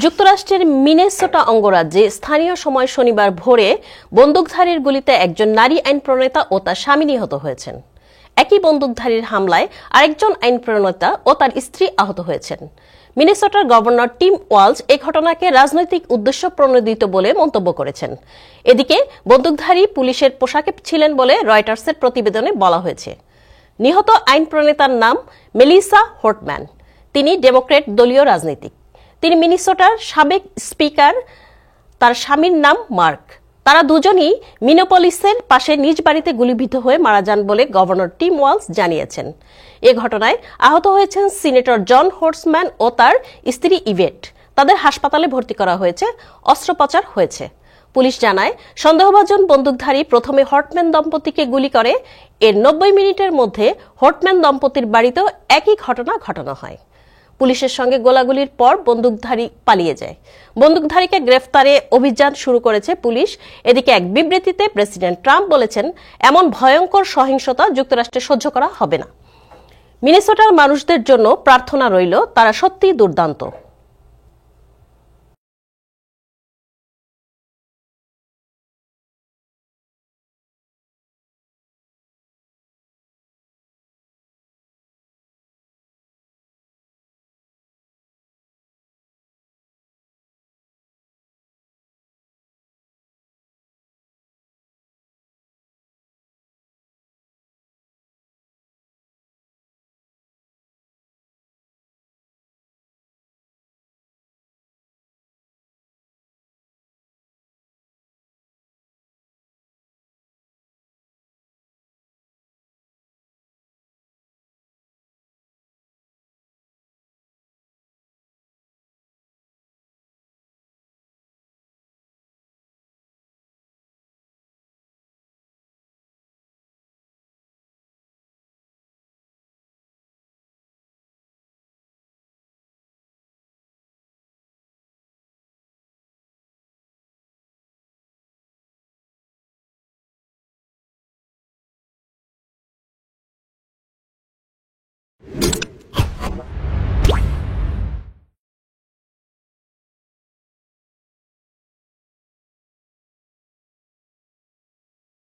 যুক্তরাষ্ট্রের মিনেসোটা অঙ্গরাজ্যে স্থানীয় সময় শনিবার ভোরে বন্দুকধারীর গুলিতে একজন নারী আইন প্রণেতা ও তার স্বামী নিহত হয়েছেন। একই বন্দুকধারীর হামলায় আরেকজন আইন প্রণেতা ও তার স্ত্রী আহত হয়েছেন। মিনেসোটার গভর্নর টিম ওয়ালজ এই ঘটনাকে রাজনৈতিক উদ্দেশ্য প্রণোদিত বলে মন্তব্য করেছেন। এদিকে বন্দুকধারী পুলিশের পোশাকে ছিলেন বলে রয়টার্সের প্রতিবেদনে বলা হয়েছে। নিহত আইন প্রণেতার নাম মেলিসা হোর্টম্যান। তিনি ডেমোক্র্যাট দলীয় রাজনীতিক। তিনি মিনেসোটার সাবেক স্পিকার। তার স্বামীর নাম মার্ক। তারা দুজনই মিনোপলিসের পাশে নিজ বাড়িতে গুলিবিদ্ধ হয়ে মারা যান বলে গভর্নর টিম ওয়ালজ জানিয়েছেন। এ ঘটনায় আহত হয়েছেন সিনেটর জন হোর্টম্যান ও তার স্ত্রী ইভেট। তাদের হাসপাতালে ভর্তি করা হয়েছে, অস্ত্রোপচার হয়েছে। পুলিশ জানায়, সন্দেহভাজন বন্দুকধারী প্রথমে হর্টম্যান দম্পতিকে গুলি করে। এর 90 মিনিটের মধ্যে হর্টম্যান দম্পতির বাড়িতেও একই ঘটনা ঘটানো হয়। পুলিশের সঙ্গে গোলাগুলির পর বন্দুকধারী পালিয়ে যায়। বন্দুকধারীকে গ্রেফতারে অভিযান শুরু করেছে পুলিশ। এদিকে এক বিবৃতিতে প্রেসিডেন্ট ট্রাম্প বলেছেন, এমন ভয়ঙ্কর সহিংসতা যুক্তরাষ্ট্রে সহ্য করা হবে না। মিনেসোটার মানুষদের জন্য প্রার্থনা রইল, তারা সত্যিই দুর্দান্ত।